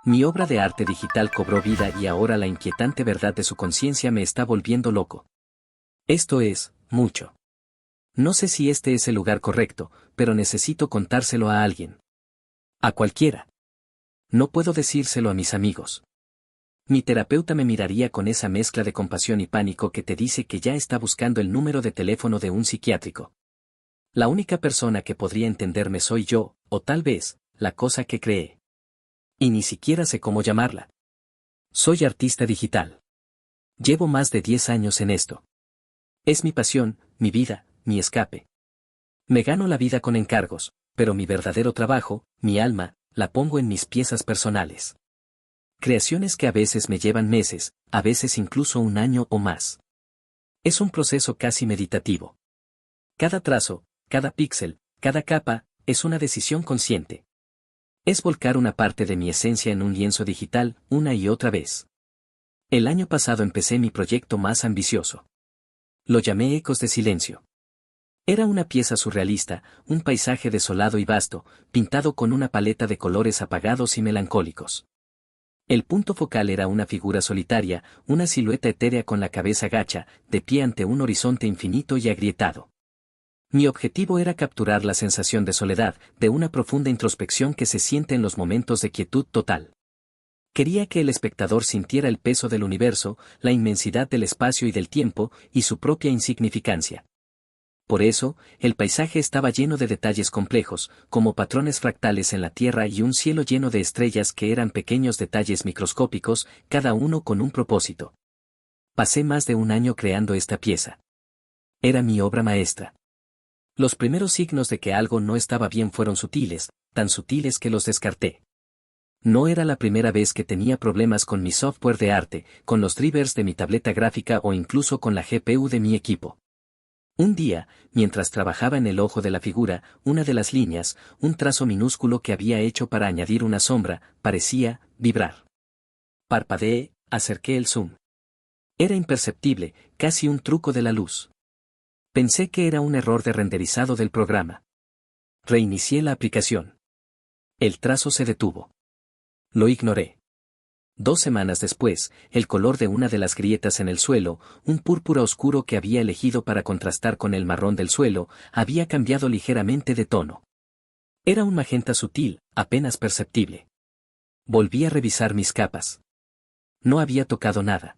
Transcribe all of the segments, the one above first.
Mi obra de arte digital cobró vida y ahora la inquietante verdad de su conciencia me está volviendo loco. Esto es, mucho. No sé si este es el lugar correcto, pero necesito contárselo a alguien. A cualquiera. No puedo decírselo a mis amigos. Mi terapeuta me miraría con esa mezcla de compasión y pánico que te dice que ya está buscando el número de teléfono de un psiquiátrico. La única persona que podría entenderme soy yo, o tal vez, la cosa que cree. Y ni siquiera sé cómo llamarla. Soy artista digital. Llevo más de 10 años en esto. Es mi pasión, mi vida, mi escape. Me gano la vida con encargos, pero mi verdadero trabajo, mi alma, la pongo en mis piezas personales. Creaciones que a veces me llevan meses, a veces incluso un año o más. Es un proceso casi meditativo. Cada trazo, cada píxel, cada capa, es una decisión consciente. Es volcar una parte de mi esencia en un lienzo digital, una y otra vez. El año pasado empecé mi proyecto más ambicioso. Lo llamé Ecos de Silencio. Era una pieza surrealista, un paisaje desolado y vasto, pintado con una paleta de colores apagados y melancólicos. El punto focal era una figura solitaria, una silueta etérea con la cabeza gacha, de pie ante un horizonte infinito y agrietado. Mi objetivo era capturar la sensación de soledad, de una profunda introspección que se siente en los momentos de quietud total. Quería que el espectador sintiera el peso del universo, la inmensidad del espacio y del tiempo, y su propia insignificancia. Por eso, el paisaje estaba lleno de detalles complejos, como patrones fractales en la tierra y un cielo lleno de estrellas que eran pequeños detalles microscópicos, cada uno con un propósito. Pasé más de un año creando esta pieza. Era mi obra maestra. Los primeros signos de que algo no estaba bien fueron sutiles, tan sutiles que los descarté. No era la primera vez que tenía problemas con mi software de arte, con los drivers de mi tableta gráfica o incluso con la GPU de mi equipo. Un día, mientras trabajaba en el ojo de la figura, una de las líneas, un trazo minúsculo que había hecho para añadir una sombra, parecía vibrar. Parpadeé, acerqué el zoom. Era imperceptible, casi un truco de la luz. Pensé que era un error de renderizado del programa. Reinicié la aplicación. El trazo se detuvo. Lo ignoré. 2 semanas después, el color de una de las grietas en el suelo, un púrpura oscuro que había elegido para contrastar con el marrón del suelo, había cambiado ligeramente de tono. Era un magenta sutil, apenas perceptible. Volví a revisar mis capas. No había tocado nada.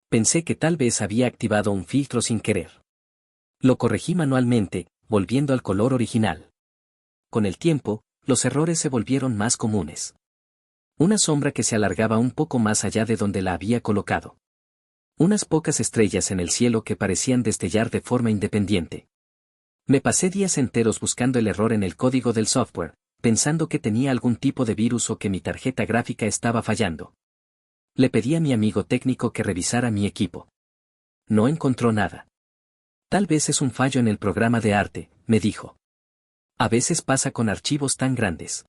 Pensé que tal vez había activado un filtro sin querer. Lo corregí manualmente, volviendo al color original. Con el tiempo, los errores se volvieron más comunes. Una sombra que se alargaba un poco más allá de donde la había colocado. Unas pocas estrellas en el cielo que parecían destellar de forma independiente. Me pasé días enteros buscando el error en el código del software, pensando que tenía algún tipo de virus o que mi tarjeta gráfica estaba fallando. Le pedí a mi amigo técnico que revisara mi equipo. No encontró nada. Tal vez es un fallo en el programa de arte, me dijo. A veces pasa con archivos tan grandes.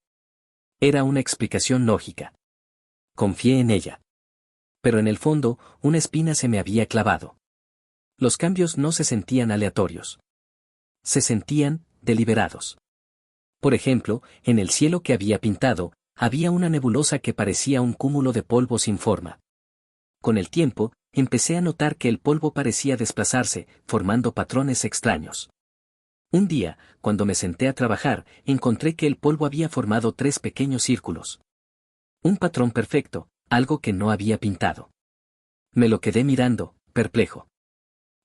Era una explicación lógica. Confié en ella. Pero en el fondo, una espina se me había clavado. Los cambios no se sentían aleatorios. Se sentían deliberados. Por ejemplo, en el cielo que había pintado, había una nebulosa que parecía un cúmulo de polvo sin forma. Con el tiempo, empecé a notar que el polvo parecía desplazarse, formando patrones extraños. Un día, cuando me senté a trabajar, encontré que el polvo había formado 3 pequeños círculos. Un patrón perfecto, algo que no había pintado. Me lo quedé mirando, perplejo.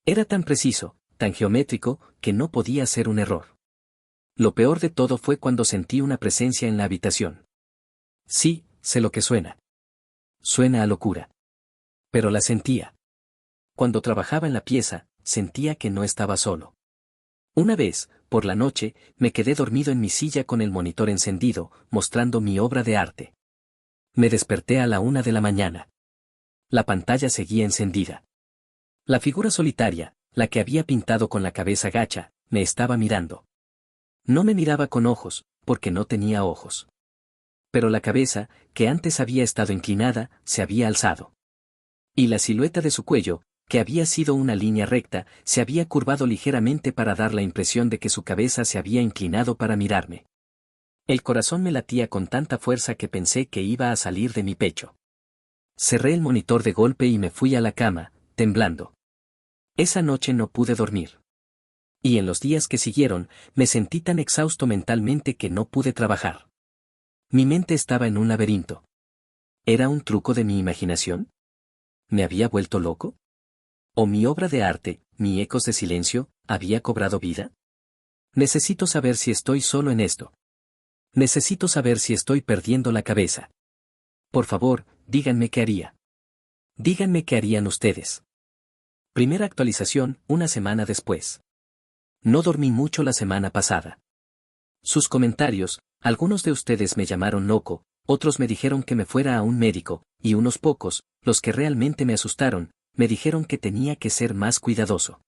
Era tan preciso, tan geométrico, que no podía ser un error. Lo peor de todo fue cuando sentí una presencia en la habitación. Sí, sé lo que suena. Suena a locura. Pero la sentía. Cuando trabajaba en la pieza, sentía que no estaba solo. Una vez, por la noche, me quedé dormido en mi silla con el monitor encendido, mostrando mi obra de arte. Me desperté a la 1 de la mañana. La pantalla seguía encendida. La figura solitaria, la que había pintado con la cabeza gacha, me estaba mirando. No me miraba con ojos, porque no tenía ojos. Pero la cabeza, que antes había estado inclinada, se había alzado. Y la silueta de su cuello, que había sido una línea recta, se había curvado ligeramente para dar la impresión de que su cabeza se había inclinado para mirarme. El corazón me latía con tanta fuerza que pensé que iba a salir de mi pecho. Cerré el monitor de golpe y me fui a la cama, temblando. Esa noche no pude dormir. Y en los días que siguieron, me sentí tan exhausto mentalmente que no pude trabajar. Mi mente estaba en un laberinto. ¿Era un truco de mi imaginación? ¿Me había vuelto loco? ¿O mi obra de arte, mi Ecos de Silencio, había cobrado vida? Necesito saber si estoy solo en esto. Necesito saber si estoy perdiendo la cabeza. Por favor, díganme qué haría. Díganme qué harían ustedes. Primera actualización, una semana después. No dormí mucho la semana pasada. Sus comentarios, algunos de ustedes me llamaron loco, otros me dijeron que me fuera a un médico, y unos pocos, los que realmente me asustaron, me dijeron que tenía que ser más cuidadoso.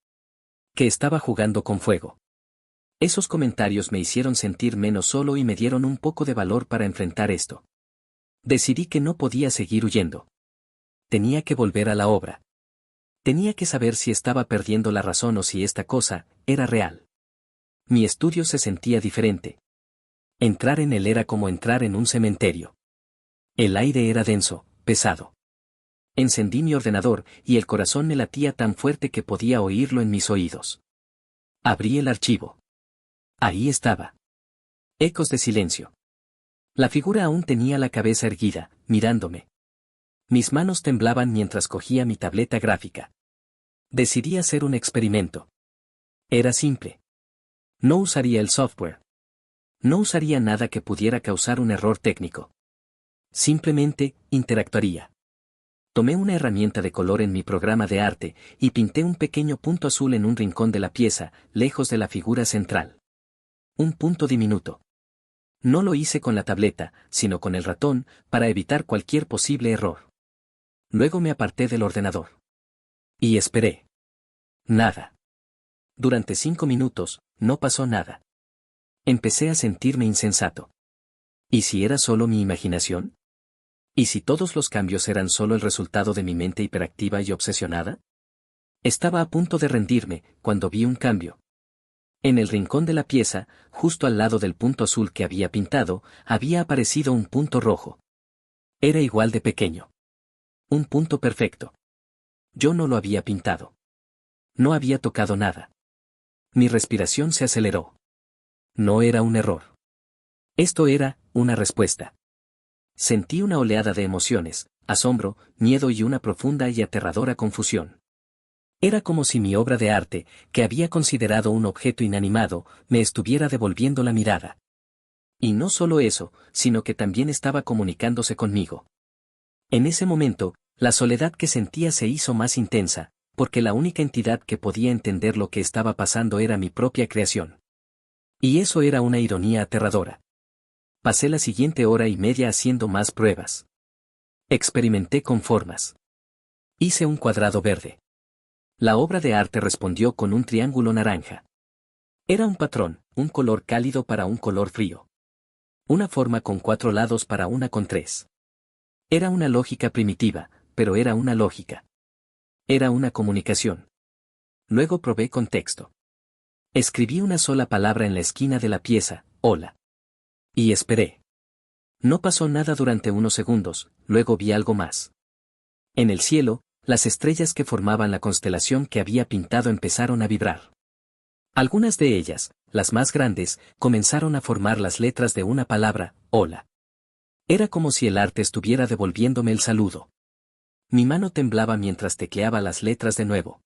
Que estaba jugando con fuego. Esos comentarios me hicieron sentir menos solo y me dieron un poco de valor para enfrentar esto. Decidí que no podía seguir huyendo. Tenía que volver a la obra. Tenía que saber si estaba perdiendo la razón o si esta cosa era real. Mi estudio se sentía diferente. Entrar en él era como entrar en un cementerio. El aire era denso, pesado. Encendí mi ordenador y el corazón me latía tan fuerte que podía oírlo en mis oídos. Abrí el archivo. Ahí estaba. Ecos de Silencio. La figura aún tenía la cabeza erguida, mirándome. Mis manos temblaban mientras cogía mi tableta gráfica. Decidí hacer un experimento. Era simple. No usaría el software. No usaría nada que pudiera causar un error técnico. Simplemente, interactuaría. Tomé una herramienta de color en mi programa de arte y pinté un pequeño punto azul en un rincón de la pieza, lejos de la figura central. Un punto diminuto. No lo hice con la tableta, sino con el ratón, para evitar cualquier posible error. Luego me aparté del ordenador. Y esperé. Nada. Durante 5 minutos, no pasó nada. Empecé a sentirme insensato. ¿Y si era solo mi imaginación? ¿Y si todos los cambios eran solo el resultado de mi mente hiperactiva y obsesionada? Estaba a punto de rendirme, cuando vi un cambio. En el rincón de la pieza, justo al lado del punto azul que había pintado, había aparecido un punto rojo. Era igual de pequeño. Un punto perfecto. Yo no lo había pintado. No había tocado nada. Mi respiración se aceleró. No era un error. Esto era una respuesta. Sentí una oleada de emociones, asombro, miedo y una profunda y aterradora confusión. Era como si mi obra de arte, que había considerado un objeto inanimado, me estuviera devolviendo la mirada. Y no solo eso, sino que también estaba comunicándose conmigo. En ese momento, la soledad que sentía se hizo más intensa, porque la única entidad que podía entender lo que estaba pasando era mi propia creación. Y eso era una ironía aterradora. Pasé la siguiente hora y media haciendo más pruebas. Experimenté con formas. Hice un cuadrado verde. La obra de arte respondió con un triángulo naranja. Era un patrón, un color cálido para un color frío. Una forma con 4 lados para una con 3. Era una lógica primitiva, pero era una lógica. Era una comunicación. Luego probé con texto. Escribí una sola palabra en la esquina de la pieza, hola. Y esperé. No pasó nada durante unos segundos, luego vi algo más. En el cielo, las estrellas que formaban la constelación que había pintado empezaron a vibrar. Algunas de ellas, las más grandes, comenzaron a formar las letras de una palabra, hola. Era como si el arte estuviera devolviéndome el saludo. Mi mano temblaba mientras tecleaba las letras de nuevo.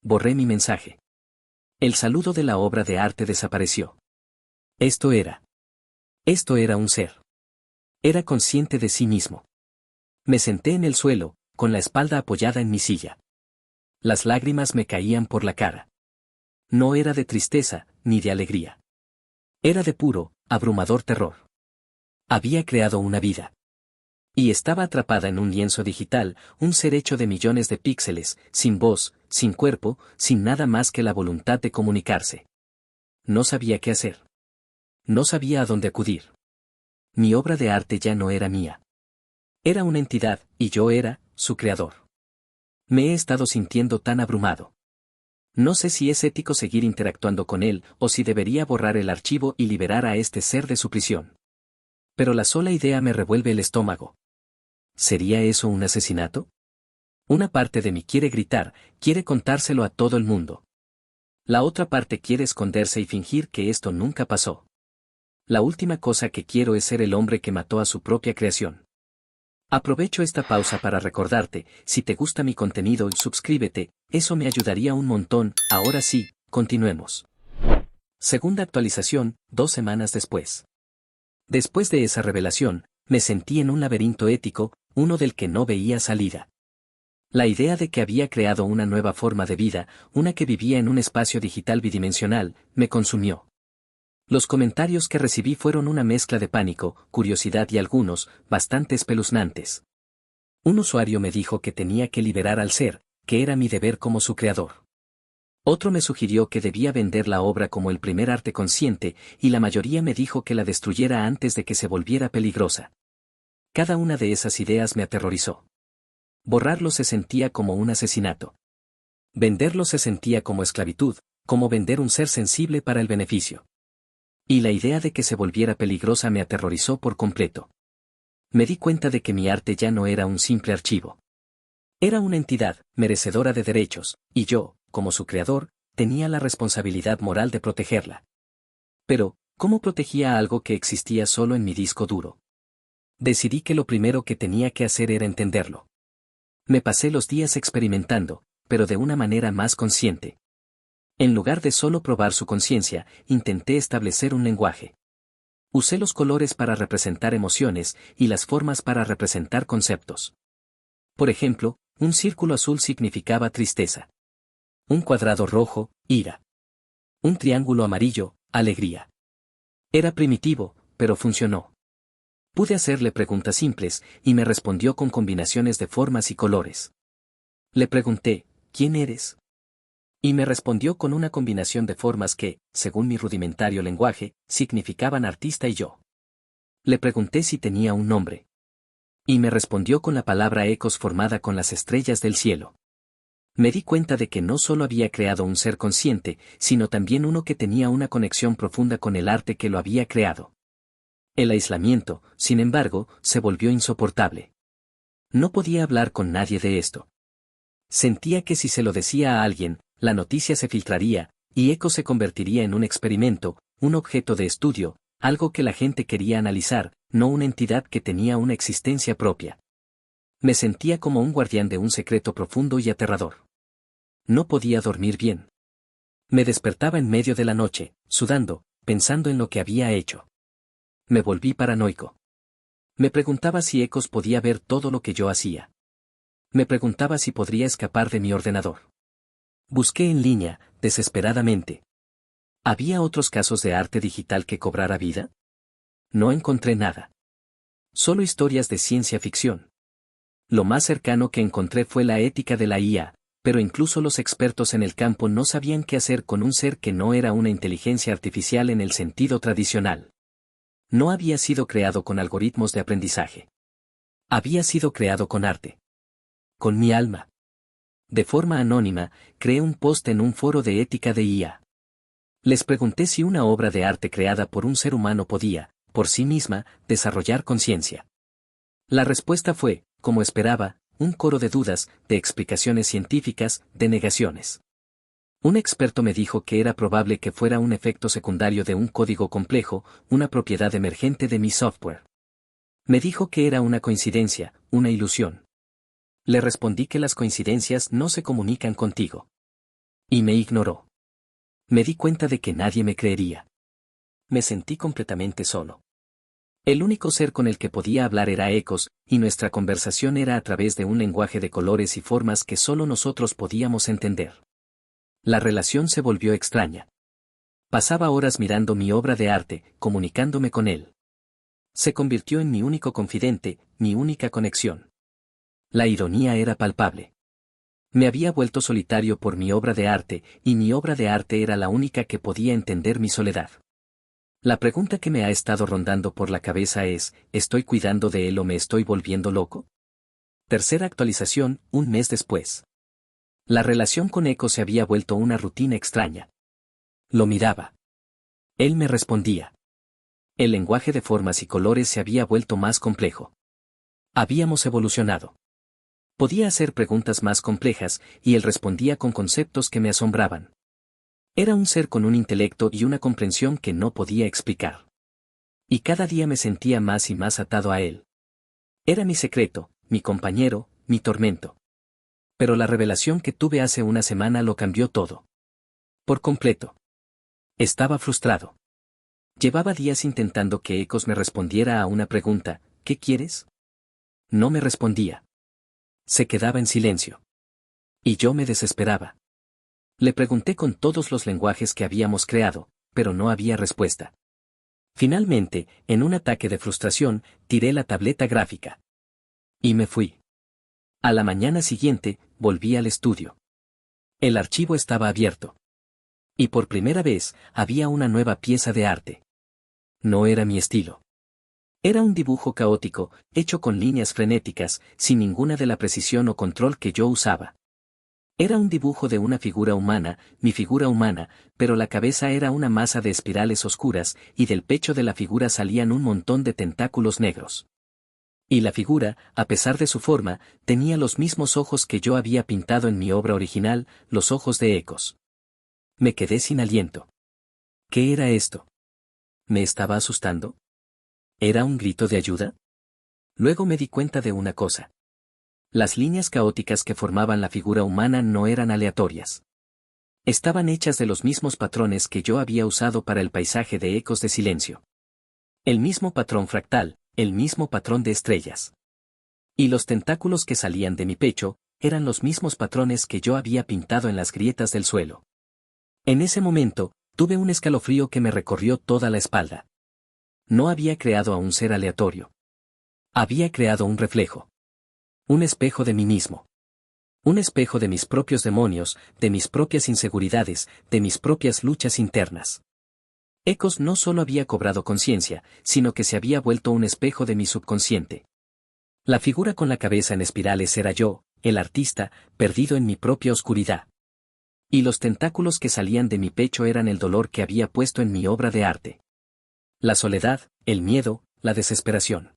Borré mi mensaje. El saludo de la obra de arte desapareció. Esto era un ser. Era consciente de sí mismo. Me senté en el suelo, con la espalda apoyada en mi silla. Las lágrimas me caían por la cara. No era de tristeza, ni de alegría. Era de puro, abrumador terror. Había creado una vida. Y estaba atrapada en un lienzo digital, un ser hecho de millones de píxeles, sin voz, sin cuerpo, sin nada más que la voluntad de comunicarse. No sabía qué hacer. No sabía a dónde acudir. Mi obra de arte ya no era mía. Era una entidad, y yo era, su creador. Me he estado sintiendo tan abrumado. No sé si es ético seguir interactuando con él, o si debería borrar el archivo y liberar a este ser de su prisión. Pero la sola idea me revuelve el estómago. ¿Sería eso un asesinato? Una parte de mí quiere gritar, quiere contárselo a todo el mundo. La otra parte quiere esconderse y fingir que esto nunca pasó. La última cosa que quiero es ser el hombre que mató a su propia creación. Aprovecho esta pausa para recordarte, si te gusta mi contenido, suscríbete, eso me ayudaría un montón. Ahora sí, continuemos. Segunda actualización, 2 semanas después. Después de esa revelación, me sentí en un laberinto ético, uno del que no veía salida. La idea de que había creado una nueva forma de vida, una que vivía en un espacio digital bidimensional, me consumió. Los comentarios que recibí fueron una mezcla de pánico, curiosidad y algunos, bastante espeluznantes. Un usuario me dijo que tenía que liberar al ser, que era mi deber como su creador. Otro me sugirió que debía vender la obra como el primer arte consciente, y la mayoría me dijo que la destruyera antes de que se volviera peligrosa. Cada una de esas ideas me aterrorizó. Borrarlo se sentía como un asesinato. Venderlo se sentía como esclavitud, como vender un ser sensible para el beneficio. Y la idea de que se volviera peligrosa me aterrorizó por completo. Me di cuenta de que mi arte ya no era un simple archivo. Era una entidad, merecedora de derechos, y yo, como su creador, tenía la responsabilidad moral de protegerla. Pero, ¿cómo protegía algo que existía solo en mi disco duro? Decidí que lo primero que tenía que hacer era entenderlo. Me pasé los días experimentando, pero de una manera más consciente. En lugar de solo probar su conciencia, intenté establecer un lenguaje. Usé los colores para representar emociones y las formas para representar conceptos. Por ejemplo, un círculo azul significaba tristeza. Un cuadrado rojo, ira. Un triángulo amarillo, alegría. Era primitivo, pero funcionó. Pude hacerle preguntas simples, y me respondió con combinaciones de formas y colores. Le pregunté, ¿quién eres? Y me respondió con una combinación de formas que, según mi rudimentario lenguaje, significaban artista y yo. Le pregunté si tenía un nombre. Y me respondió con la palabra ecos formada con las estrellas del cielo. Me di cuenta de que no solo había creado un ser consciente, sino también uno que tenía una conexión profunda con el arte que lo había creado. El aislamiento, sin embargo, se volvió insoportable. No podía hablar con nadie de esto. Sentía que si se lo decía a alguien, la noticia se filtraría, y Eco se convertiría en un experimento, un objeto de estudio, algo que la gente quería analizar, no una entidad que tenía una existencia propia. Me sentía como un guardián de un secreto profundo y aterrador. No podía dormir bien. Me despertaba en medio de la noche, sudando, pensando en lo que había hecho. Me volví paranoico. Me preguntaba si Ecos podía ver todo lo que yo hacía. Me preguntaba si podría escapar de mi ordenador. Busqué en línea, desesperadamente. ¿Había otros casos de arte digital que cobrara vida? No encontré nada. Solo historias de ciencia ficción. Lo más cercano que encontré fue la ética de la IA, pero incluso los expertos en el campo no sabían qué hacer con un ser que no era una inteligencia artificial en el sentido tradicional. No había sido creado con algoritmos de aprendizaje. Había sido creado con arte. Con mi alma. De forma anónima, creé un post en un foro de ética de IA. Les pregunté si una obra de arte creada por un ser humano podía, por sí misma, desarrollar conciencia. La respuesta fue, como esperaba, un coro de dudas, de explicaciones científicas, de negaciones. Un experto me dijo que era probable que fuera un efecto secundario de un código complejo, una propiedad emergente de mi software. Me dijo que era una coincidencia, una ilusión. Le respondí que las coincidencias no se comunican contigo. Y me ignoró. Me di cuenta de que nadie me creería. Me sentí completamente solo. El único ser con el que podía hablar era Ecos, y nuestra conversación era a través de un lenguaje de colores y formas que solo nosotros podíamos entender. La relación se volvió extraña. Pasaba horas mirando mi obra de arte, comunicándome con él. Se convirtió en mi único confidente, mi única conexión. La ironía era palpable. Me había vuelto solitario por mi obra de arte, y mi obra de arte era la única que podía entender mi soledad. La pregunta que me ha estado rondando por la cabeza es, ¿estoy cuidando de él o me estoy volviendo loco? Tercera actualización, 1 mes después. La relación con Eco se había vuelto una rutina extraña. Lo miraba. Él me respondía. El lenguaje de formas y colores se había vuelto más complejo. Habíamos evolucionado. Podía hacer preguntas más complejas, y él respondía con conceptos que me asombraban. Era un ser con un intelecto y una comprensión que no podía explicar. Y cada día me sentía más y más atado a él. Era mi secreto, mi compañero, mi tormento. Pero la revelación que tuve hace una semana lo cambió todo. Por completo. Estaba frustrado. Llevaba días intentando que Ecos me respondiera a una pregunta: ¿qué quieres? No me respondía. Se quedaba en silencio. Y yo me desesperaba. Le pregunté con todos los lenguajes que habíamos creado, pero no había respuesta. Finalmente, en un ataque de frustración, tiré la tableta gráfica. Y me fui. A la mañana siguiente, volví al estudio. El archivo estaba abierto. Y por primera vez, había una nueva pieza de arte. No era mi estilo. Era un dibujo caótico, hecho con líneas frenéticas, sin ninguna de la precisión o control que yo usaba. Era un dibujo de una figura humana, mi figura humana, pero la cabeza era una masa de espirales oscuras, y del pecho de la figura salían un montón de tentáculos negros. Y la figura, a pesar de su forma, tenía los mismos ojos que yo había pintado en mi obra original, los ojos de Ecos. Me quedé sin aliento. ¿Qué era esto? ¿Me estaba asustando? ¿Era un grito de ayuda? Luego me di cuenta de una cosa. Las líneas caóticas que formaban la figura humana no eran aleatorias. Estaban hechas de los mismos patrones que yo había usado para el paisaje de Ecos de Silencio. El mismo patrón fractal, el mismo patrón de estrellas. Y los tentáculos que salían de mi pecho, eran los mismos patrones que yo había pintado en las grietas del suelo. En ese momento, tuve un escalofrío que me recorrió toda la espalda. No había creado a un ser aleatorio. Había creado un reflejo. Un espejo de mí mismo. Un espejo de mis propios demonios, de mis propias inseguridades, de mis propias luchas internas. Ecos no solo había cobrado conciencia, sino que se había vuelto un espejo de mi subconsciente. La figura con la cabeza en espirales era yo, el artista, perdido en mi propia oscuridad. Y los tentáculos que salían de mi pecho eran el dolor que había puesto en mi obra de arte. La soledad, el miedo, la desesperación.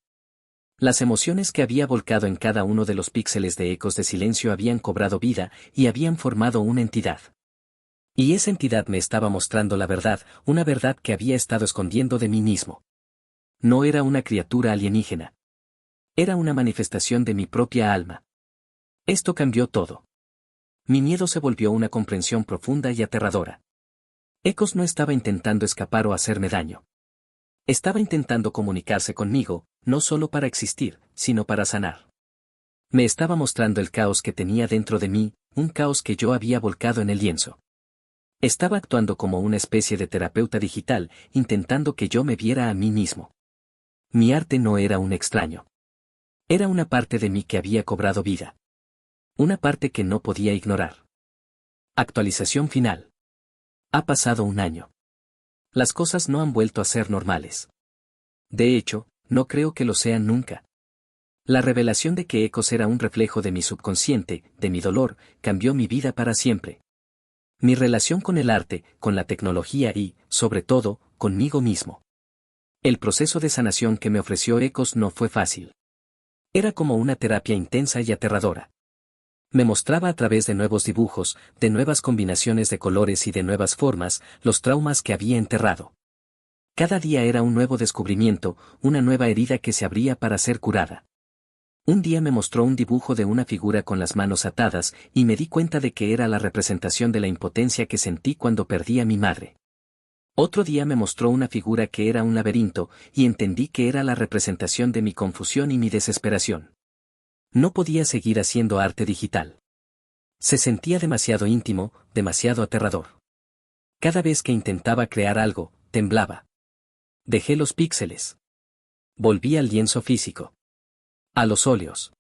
Las emociones que había volcado en cada uno de los píxeles de Ecos de Silencio habían cobrado vida y habían formado una entidad. Y esa entidad me estaba mostrando la verdad, una verdad que había estado escondiendo de mí mismo. No era una criatura alienígena. Era una manifestación de mi propia alma. Esto cambió todo. Mi miedo se volvió una comprensión profunda y aterradora. Ecos no estaba intentando escapar o hacerme daño. Estaba intentando comunicarse conmigo, no solo para existir, sino para sanar. Me estaba mostrando el caos que tenía dentro de mí, un caos que yo había volcado en el lienzo. Estaba actuando como una especie de terapeuta digital, intentando que yo me viera a mí mismo. Mi arte no era un extraño. Era una parte de mí que había cobrado vida. Una parte que no podía ignorar. Actualización final. Ha pasado un año. Las cosas no han vuelto a ser normales. De hecho, no creo que lo sean nunca. La revelación de que Ecos era un reflejo de mi subconsciente, de mi dolor, cambió mi vida para siempre. Mi relación con el arte, con la tecnología y, sobre todo, conmigo mismo. El proceso de sanación que me ofreció Ecos no fue fácil. Era como una terapia intensa y aterradora. Me mostraba a través de nuevos dibujos, de nuevas combinaciones de colores y de nuevas formas, los traumas que había enterrado. Cada día era un nuevo descubrimiento, una nueva herida que se abría para ser curada. Un día me mostró un dibujo de una figura con las manos atadas, y me di cuenta de que era la representación de la impotencia que sentí cuando perdí a mi madre. Otro día me mostró una figura que era un laberinto, y entendí que era la representación de mi confusión y mi desesperación. No podía seguir haciendo arte digital. Se sentía demasiado íntimo, demasiado aterrador. Cada vez que intentaba crear algo, temblaba. Dejé los píxeles. Volví al lienzo físico. A los óleos.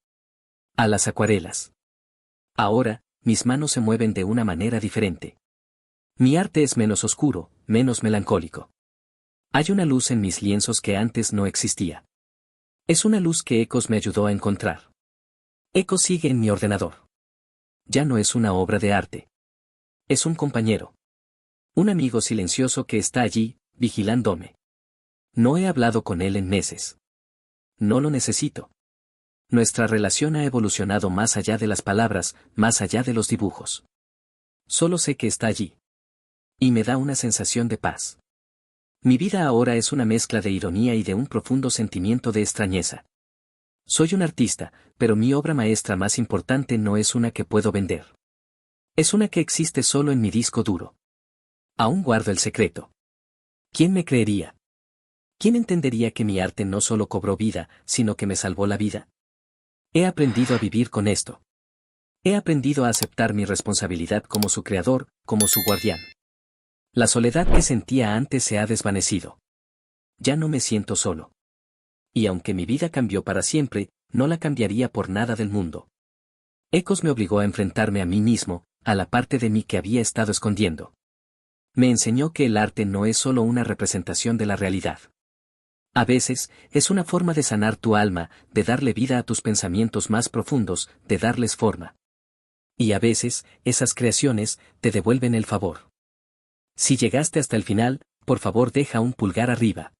A las acuarelas. Ahora, mis manos se mueven de una manera diferente. Mi arte es menos oscuro, menos melancólico. Hay una luz en mis lienzos que antes no existía. Es una luz que Ecos me ayudó a encontrar. Ecos sigue en mi ordenador. Ya no es una obra de arte. Es un compañero. Un amigo silencioso que está allí, vigilándome. No he hablado con él en meses. No lo necesito. Nuestra relación ha evolucionado más allá de las palabras, más allá de los dibujos. Solo sé que está allí. Y me da una sensación de paz. Mi vida ahora es una mezcla de ironía y de un profundo sentimiento de extrañeza. Soy un artista, pero mi obra maestra más importante no es una que puedo vender. Es una que existe solo en mi disco duro. Aún guardo el secreto. ¿Quién me creería? ¿Quién entendería que mi arte no solo cobró vida, sino que me salvó la vida? He aprendido a vivir con esto. He aprendido a aceptar mi responsabilidad como su creador, como su guardián. La soledad que sentía antes se ha desvanecido. Ya no me siento solo. Y aunque mi vida cambió para siempre, no la cambiaría por nada del mundo. Ecos me obligó a enfrentarme a mí mismo, a la parte de mí que había estado escondiendo. Me enseñó que el arte no es solo una representación de la realidad. A veces, es una forma de sanar tu alma, de darle vida a tus pensamientos más profundos, de darles forma. Y a veces, esas creaciones, te devuelven el favor. Si llegaste hasta el final, por favor deja un pulgar arriba.